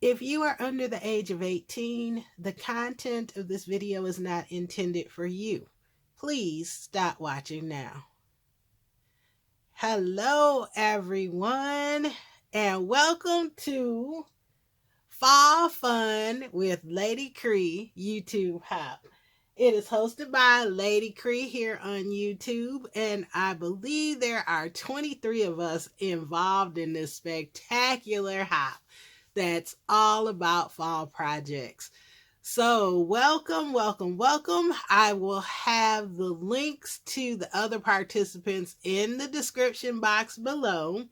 If you are under the age of 18, the content of this video is not intended for you. Please stop watching now. Hello, everyone, and welcome to Fall Fun with Lady Kre YouTube Hop. It is hosted by Lady Kre here on YouTube, and I believe there are 23 of us involved in this spectacular hop that's all about fall projects. So welcome, welcome, welcome. I will have the links to the other participants in the description box below.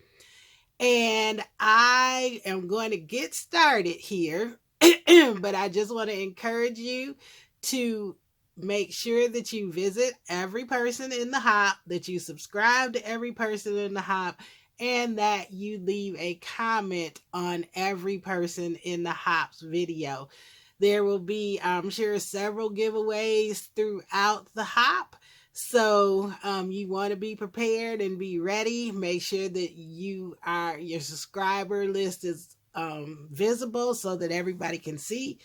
And I am going to get started here, but I just want to encourage you to make sure that you visit every person in the hop, that you subscribe to every person in the hop, and that you leave a comment on every person in the hop's video. There will be, I'm sure, several giveaways throughout the hop. So you want to be prepared and be ready. Make sure that your subscriber list is visible so that everybody can see.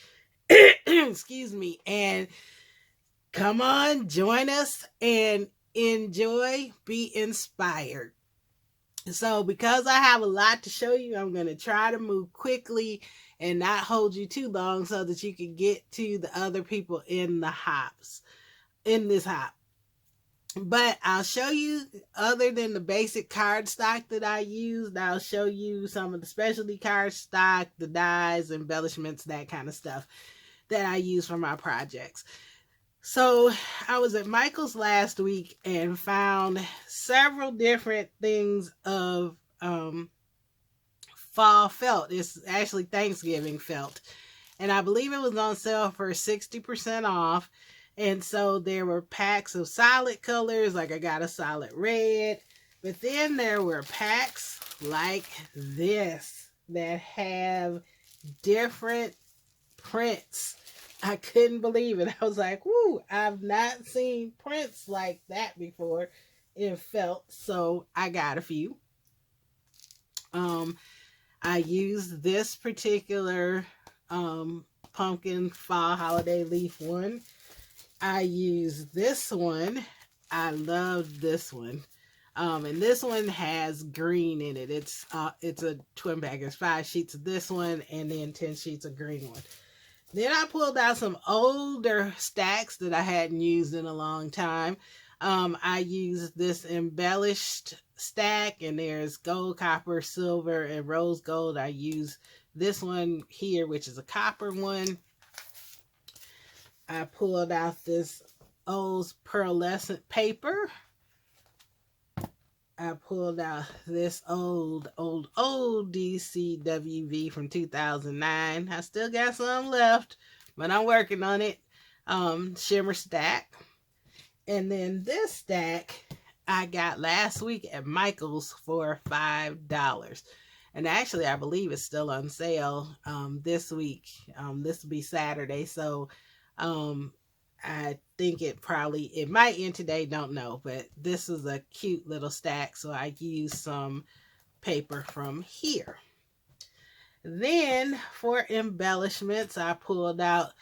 Excuse me. And come on, join us and enjoy, be inspired. So because I have a lot to show you, I'm going to try to move quickly and not hold you too long so that you can get to the other people in the hops, in this hop. But I'll show you, other than the basic card stock that I used, I'll show you some of the specialty card stock, the dies, embellishments, that kind of stuff that I use for my projects. So I was at Michael's last week and found several different things of fall felt. It's actually Thanksgiving felt. And I believe it was on sale for 60% off. And so there were packs of solid colors, like I got a solid red. But then there were packs like this that have different prints. I couldn't believe it. I was like, whoo, I've not seen prints like that before in felt. So I got a few. I used this particular pumpkin fall holiday leaf one. I used this one. I love this one. And this one has green in it. It's a twin pack. There's 5 sheets of this one and then 10 sheets of green one. Then I pulled out some older stacks that I hadn't used in a long time. I used this embellished stack, and there's gold, copper, silver, and rose gold. I used this one here, which is a copper one. I pulled out this old pearlescent paper. I pulled out this old DCWV from 2009. I still got some left, but I'm working on it. Shimmer stack. And then this stack I got last week at Michael's for $5. And actually, I believe it's still on sale this week. This will be Saturday. So I think it might end today, don't know, but this is a cute little stack, so I used some paper from here. Then for embellishments, I pulled out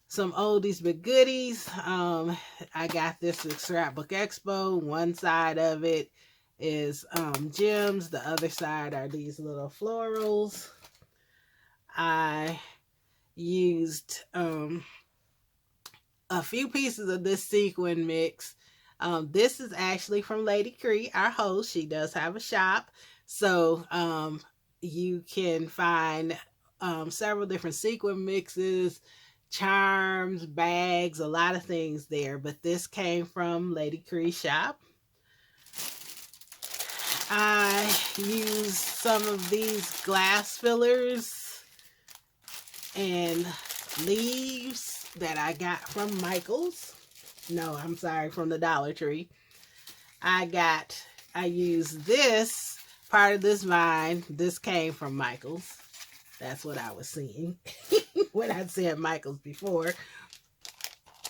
some oldies but goodies. I got this at Scrapbook Expo. One side of it is gems, the other side are these little florals. I used a few pieces of this sequin mix. This is actually from Lady Kre, our host. She does have a shop. So you can find several different sequin mixes, charms, bags, a lot of things there. But this came from Lady Kre's shop. I used some of these glass fillers and leaves that I got from Michael's. No, I'm sorry, from the Dollar Tree. I used this, part of this vine. This came from Michael's. That's what I was seeing when I said Michael's before.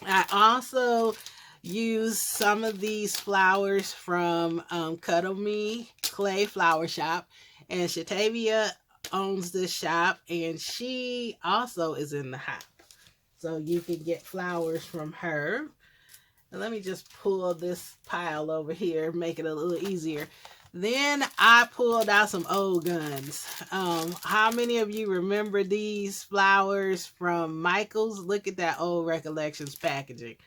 I also used some of these flowers from CuttleMeClay Flower Shop. And Shatavia owns this shop, and she also is in the Hop. So you can get flowers from her. And let me just pull this pile over here, make it a little easier. Then I pulled out some old guns. How many of you remember these flowers from Michael's? Look at that old Recollections packaging.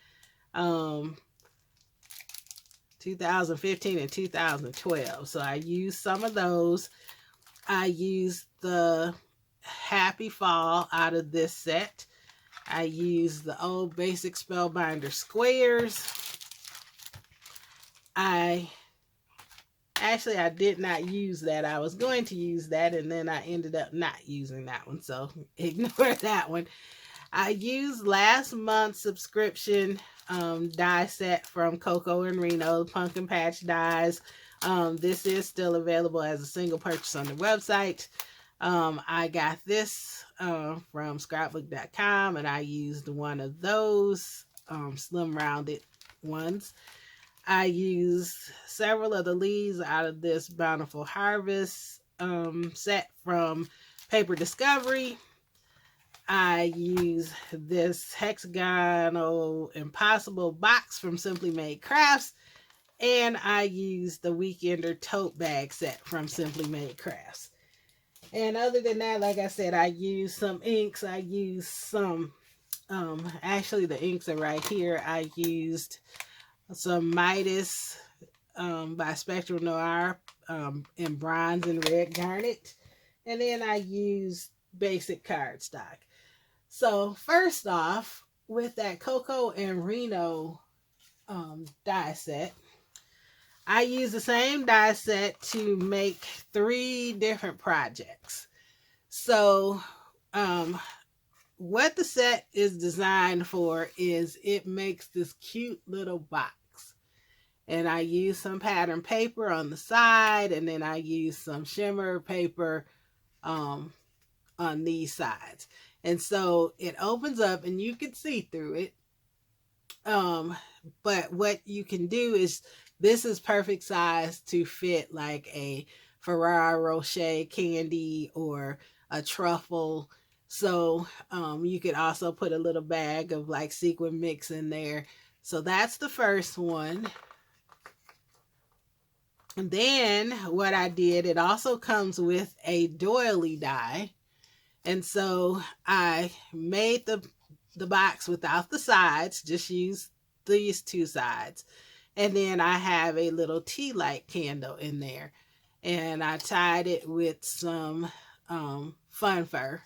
2015 and 2012. So I used some of those. I used the Happy Fall out of this set. I used the old Basic Spellbinder squares. I did not use that. I was going to use that, and then I ended up not using that one, so ignore that one. I used last month's subscription die set from Coco and Reno, Pumpkin Patch dies. This is still available as a single purchase on the website. I got this from scrapbook.com, and I used one of those slim rounded ones. I used several of the leaves out of this Bountiful Harvest set from Paper Discovery. I used this hexagonal impossible box from Simply Made Crafts, and I used the Weekender tote bag set from Simply Made Crafts. And other than that, like I said, I used some inks. I used some, actually the inks are right here. I used some Midas by Spectral Noir in bronze and red garnet. And then I used basic cardstock. So first off, with that Coco and Reno die set, I use the same die set to make 3 different projects. So what the set is designed for is it makes this cute little box. And I use some pattern paper on the side, and then I use some shimmer paper on these sides. And so it opens up and you can see through it. But what you can do is, this is perfect size to fit like a Ferrero Rocher candy or a truffle. So you could also put a little bag of like sequin mix in there. So that's the first one. And then what I did, it also comes with a doily die. And so I made the box without the sides, just use these 2 sides. And then I have a little tea light candle in there. And I tied it with some fun fur.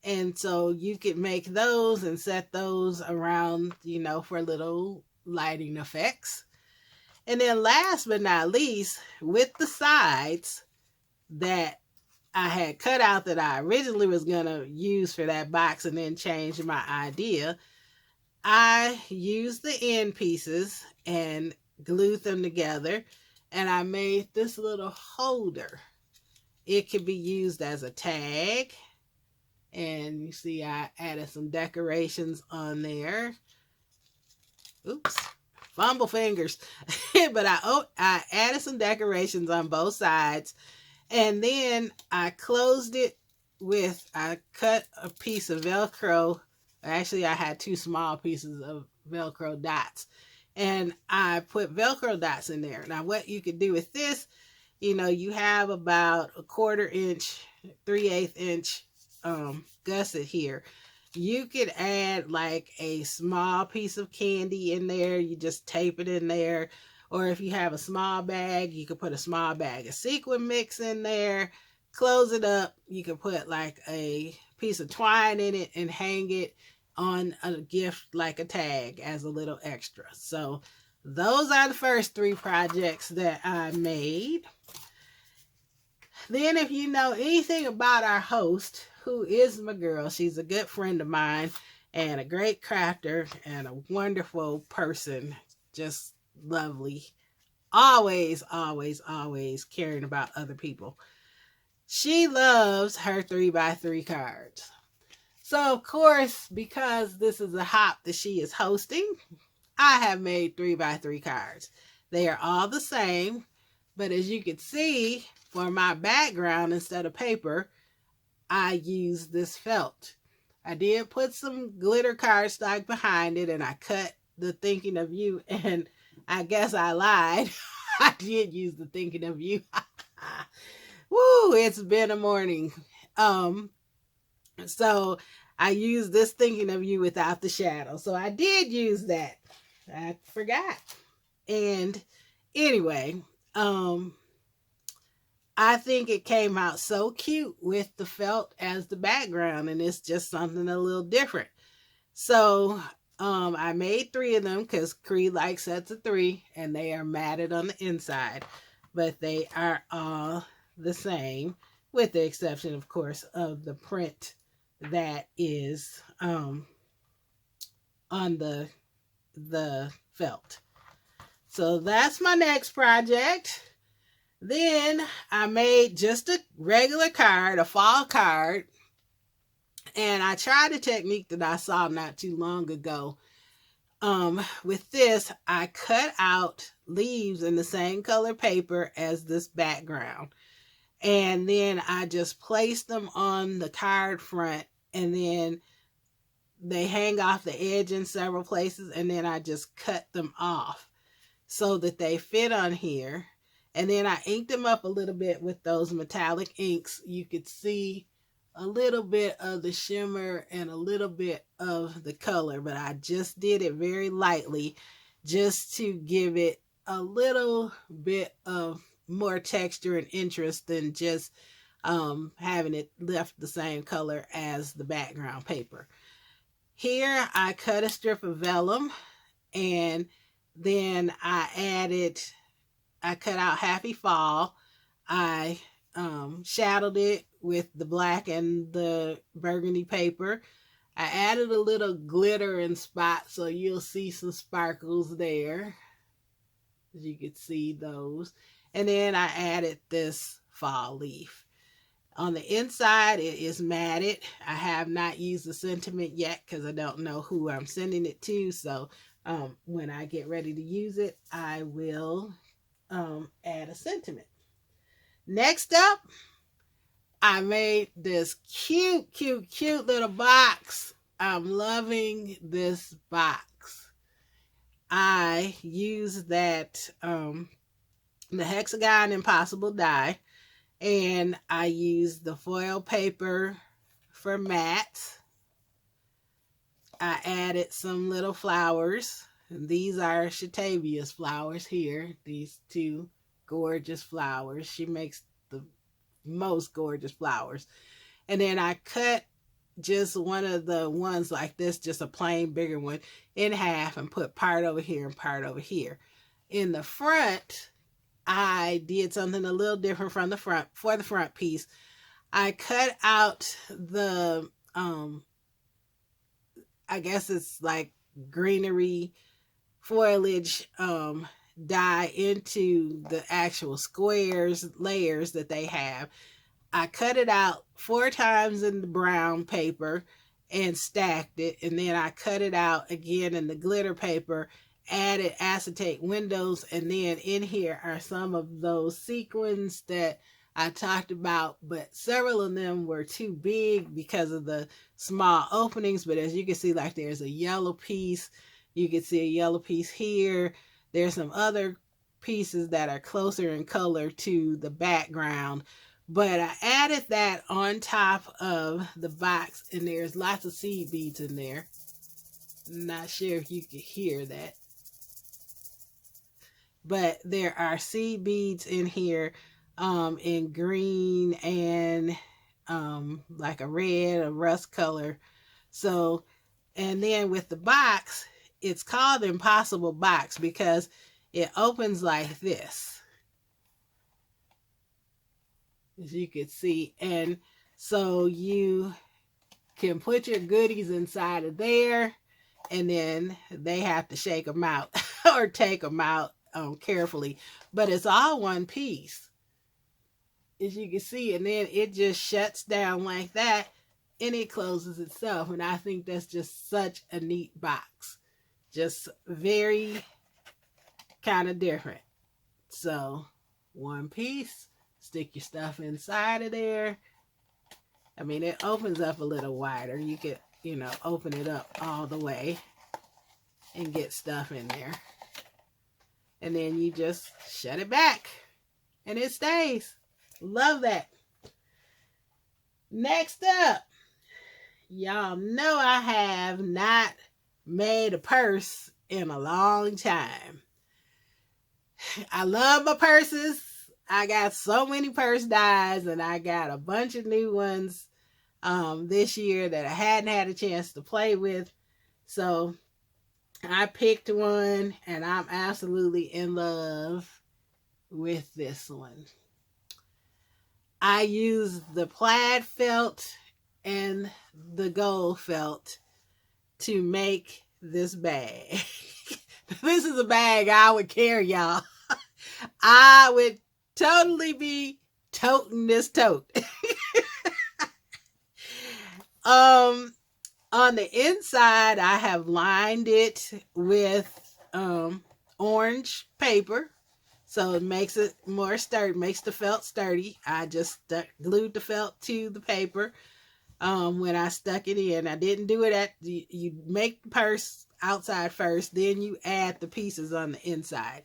And so you could make those and set those around, you know, for little lighting effects. And then last but not least, with the sides that I had cut out that I originally was going to use for that box and then change my idea, I used the end pieces and glued them together, and I made this little holder. It could be used as a tag, and you see I added some decorations on there. Oops, fumble fingers. But I added some decorations on both sides, and then I closed it with, I cut a piece of Velcro. Actually, I had 2 small pieces of Velcro dots, and I put Velcro dots in there. Now, what you could do with this, you know, you have about a 1/4 inch, 3/8 inch gusset here. You could add like a small piece of candy in there. You just tape it in there. Or if you have a small bag, you could put a small bag of sequin mix in there. Close it up. You could put like a piece of twine in it and hang it on a gift like a tag as a little extra. So those are the first 3 projects that I made. Then if you know anything about our host, who is my girl, she's a good friend of mine and a great crafter and a wonderful person, just lovely, always, always, always caring about other people. She loves her 3x3 cards. So, of course, because this is a hop that she is hosting, I have made 3x3 cards. They are all the same, but as you can see, for my background, instead of paper, I used this felt. I did put some glitter cardstock behind it, and I cut the Thinking of You, and I guess I lied. I did use the Thinking of You. Woo, it's been a morning. So I used this Thinking of You without the shadow. So I did use that. I forgot. And anyway, I think it came out so cute with the felt as the background, and it's just something a little different. So I made 3 of them because Cree likes sets of 3, and they are matted on the inside, but they are all the same, with the exception, of course, of the print that is on the felt. So that's my next project. Then I made just a regular card, a fall card. And I tried a technique that I saw not too long ago. With this, I cut out leaves in the same color paper as this background. And then I just placed them on the card front, and then they hang off the edge in several places. And then I just cut them off so that they fit on here. And then I inked them up a little bit with those metallic inks. You could see a little bit of the shimmer and a little bit of the color, but I just did it very lightly just to give it a little bit of more texture and interest than just having it left the same color as the background paper. Here I cut a strip of vellum, and then I cut out Happy Fall. I shadowed it with the black and the burgundy paper. I added a little glitter and spots, so you'll see some sparkles there. As you can see those. And then I added this fall leaf. On the inside, it is matted. I have not used the sentiment yet because I don't know who I'm sending it to. So when I get ready to use it, I will add a sentiment. Next up, I made this cute little box. I'm loving this box. I used that the hexagon impossible die, and I used the foil paper for matte. I added some little flowers. And these are Shatavia's flowers here. These 2 gorgeous flowers. She makes the most gorgeous flowers. And then I cut just one of the ones like this, just a plain bigger one, in half and put part over here and part over here. In the front, I did something a little different from the front. For the front piece, I cut out the I guess it's like greenery foliage dye into the actual squares layers that they have. I cut it out 4 times in the brown paper and stacked it, and then I cut it out again in the glitter paper, added acetate windows, and then in here are some of those sequins that I talked about, but several of them were too big because of the small openings. But as you can see, like there's a yellow piece. You can see a yellow piece here. There's some other pieces that are closer in color to the background. But I added that on top of the box, and there's lots of seed beads in there. Not sure if you can hear that. But there are seed beads in here in green and like a red, a rust color. So, and then with the box, it's called Impossible Box because it opens like this, as you can see. And so you can put your goodies inside of there, and then they have to shake them out or take them out carefully. But it's all one piece, as you can see. And then it just shuts down like that, and it closes itself. And I think that's just such a neat box. Just very kind of different. So one piece, stick your stuff inside of there, I mean, it opens up a little wider. You could, you know, open it up all the way and get stuff in there. And then you just shut it back and it stays. Love that. Next up, y'all know I have not made a purse in a long time. I love my purses. I got so many purse dies and I got a bunch of new ones this year that I hadn't had a chance to play with. So I picked one and I'm absolutely in love with this one. I used the plaid felt and the gold felt to make this bag. This is a bag I would carry, y'all. I would totally be toting this tote. On the inside, I have lined it with orange paper. So it makes it more sturdy, makes the felt sturdy. I just glued the felt to the paper when I stuck it in. I didn't do it you make the purse outside first, then you add the pieces on the inside.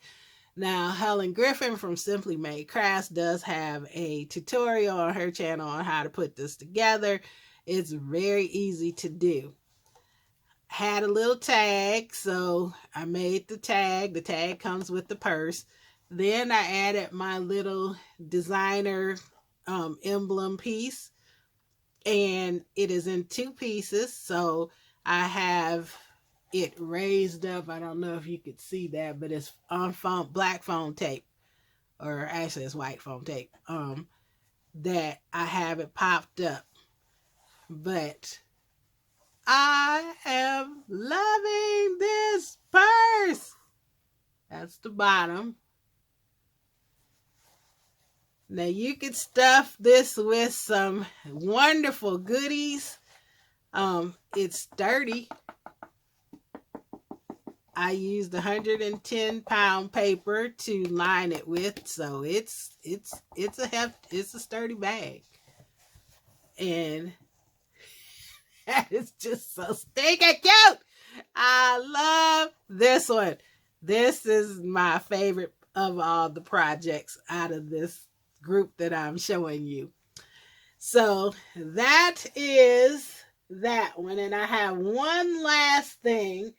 Now, Helen Griffin from Simply Made Crafts does have a tutorial on her channel on how to put this together. It's very easy to do. Had a little tag, so I made the tag. The tag comes with the purse. Then I added my little designer emblem piece, and it is in 2 pieces. So I have it raised up. I don't know if you could see that, but it's on black foam tape, or actually it's white foam tape, that I have it popped up. But I am loving this purse. That's the bottom. Now you could stuff this with some wonderful goodies. It's sturdy. I used 110-pound paper to line it with, so it's a sturdy bag. And that is just so stinking cute. I love this one. This is my favorite of all the projects out of this group that I'm showing you. So that is that one. And I have one last thing.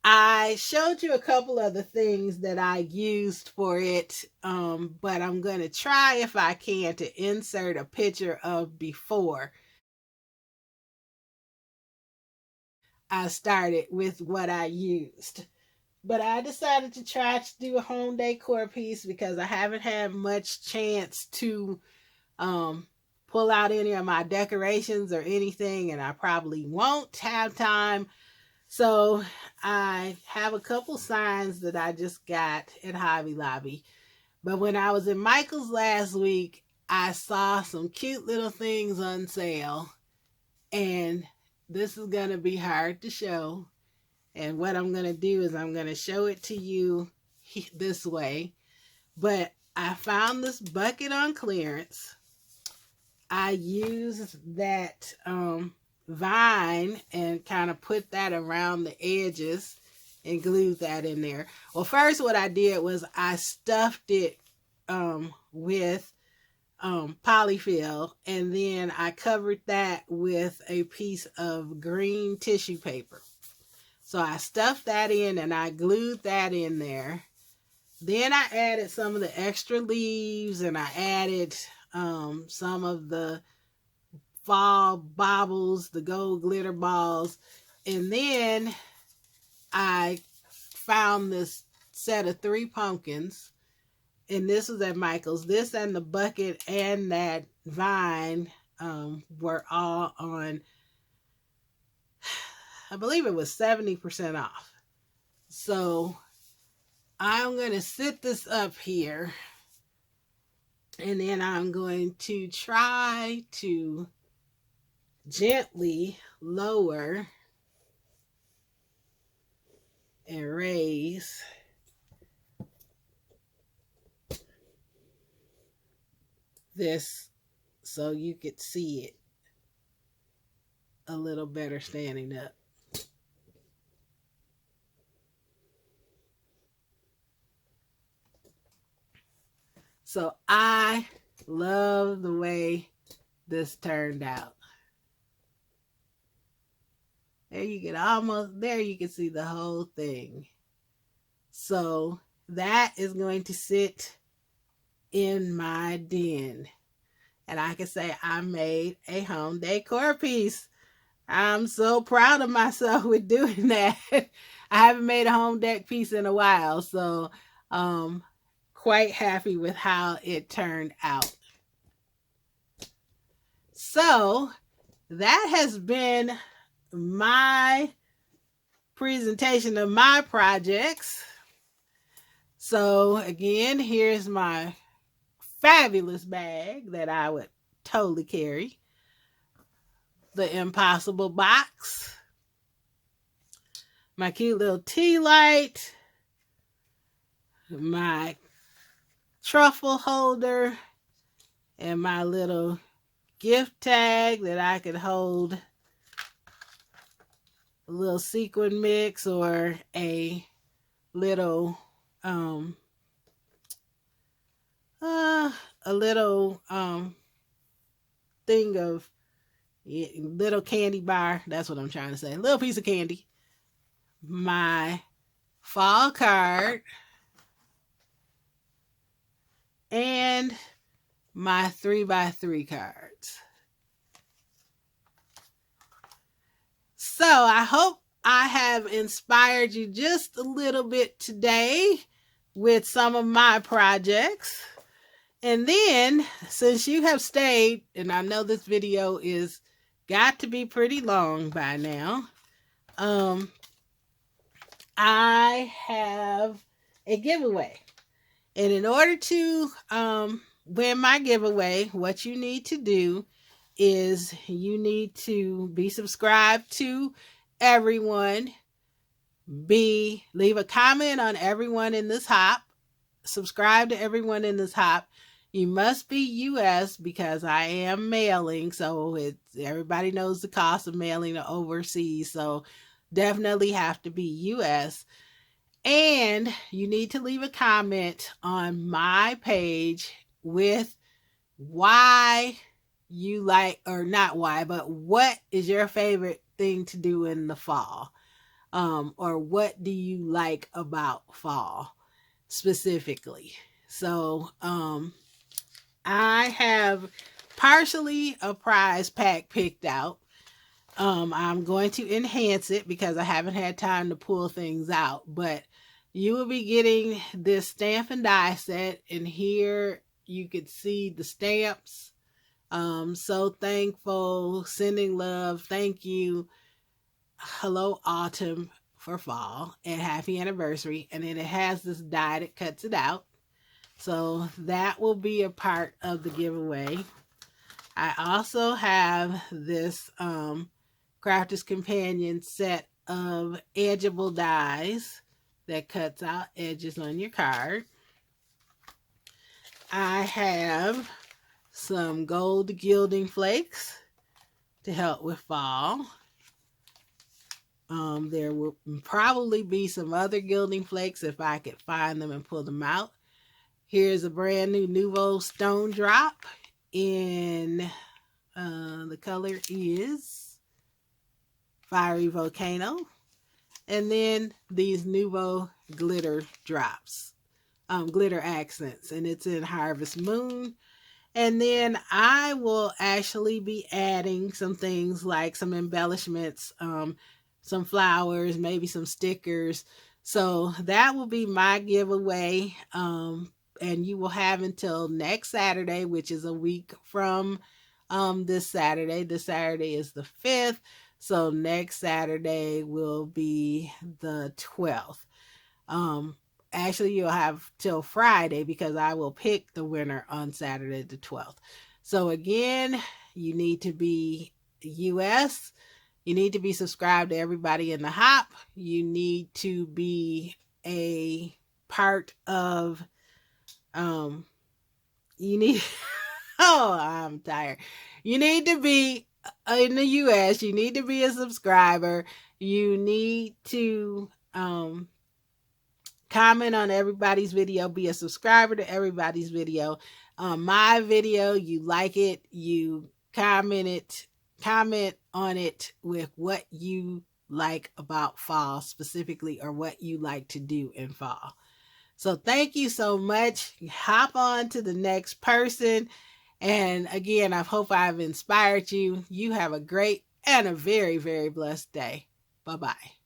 I showed you a couple of the things that I used for it, but I'm going to try, if I can, to insert a picture of before I started with what I used. But I decided to try to do a home decor piece because I haven't had much chance to pull out any of my decorations or anything, and I probably won't have time. So I have a couple signs that I just got at Hobby Lobby. But when I was in Michael's last week, I saw some cute little things on sale. And this is going to be hard to show. And what I'm going to do is I'm going to show it to you this way. But I found this bucket on clearance. I used that vine and kind of put that around the edges and glued that in there. Well, first what I did was I stuffed it with polyfill, and then I covered that with a piece of green tissue paper. So I stuffed that in and I glued that in there. Then I added some of the extra leaves, and I added some of the fall baubles, the gold glitter balls. And then I found this set of 3 pumpkins. And this was at Michael's. This and the bucket and that vine were all on, I believe it was 70% off. So I'm going to sit this up here. And then I'm going to try to gently lower and raise this so you could see it a little better standing up. So I love the way this turned out. There you get there you can see the whole thing. So that is going to sit in my den. And I can say I made a home decor piece. I'm so proud of myself with doing that. I haven't made a home deck piece in a while, so quite happy with how it turned out. So that has been my presentation of my projects. So again, here's my fabulous bag that I would totally carry. The Impossible box. My cute little tea light. My truffle holder. And my little gift tag that I could hold a little sequin mix or a little thing of little candy bar. That's what I'm trying to say. A little piece of candy. My fall card. And my 3x3 cards. So I hope I have inspired you just a little bit today with some of my projects. And then, since you have stayed, and I know this video is got to be pretty long by now, I have a giveaway. And in order to win my giveaway, what you need to do is you need to be subscribed to everyone, leave a comment on everyone in this hop, subscribe to everyone in this hop. You must be US because I am mailing, so everybody knows the cost of mailing to overseas, so definitely have to be US. And you need to leave a comment on my page with why you like, or not why, but what is your favorite thing to do in the fall? Or what do you like about fall specifically? So I have partially a prize pack picked out. I'm going to enhance it because I haven't had time to pull things out, but you will be getting this stamp and die set, and here you could see the stamps. So thankful, sending love, thank you, hello autumn for fall, and happy anniversary. And then it has this die that cuts it out. So that will be a part of the giveaway. I also have this Crafter's Companion set of edgeable dies that cuts out edges on your card. I have some gold gilding flakes to help with fall. There will probably be some other gilding flakes if I could find them and pull them out. Here's a brand new Nouveau Stone Drop in the color is Fiery Volcano. And then these Nouveau glitter drops, glitter accents, and it's in Harvest Moon. And then I will actually be adding some things like some embellishments, some flowers, maybe some stickers. So that will be my giveaway. And you will have until next Saturday, which is a week from this Saturday. This Saturday is the 5th. So next Saturday will be the 12th. Actually, you'll have till Friday because I will pick the winner on Saturday the 12th. So again, you need to be US. You need to be subscribed to everybody in the hop. You need to be a part of, you need, Oh, I'm tired. You need to be in the US. You need to be a subscriber. You need to comment on everybody's video. Be a subscriber to everybody's video. My video, you like it, you comment on it with what you like about fall specifically, or what you like to do in fall. So thank you so much. Hop on to the next person. And again, I hope I've inspired you. You have a great and a very, very blessed day. Bye-bye.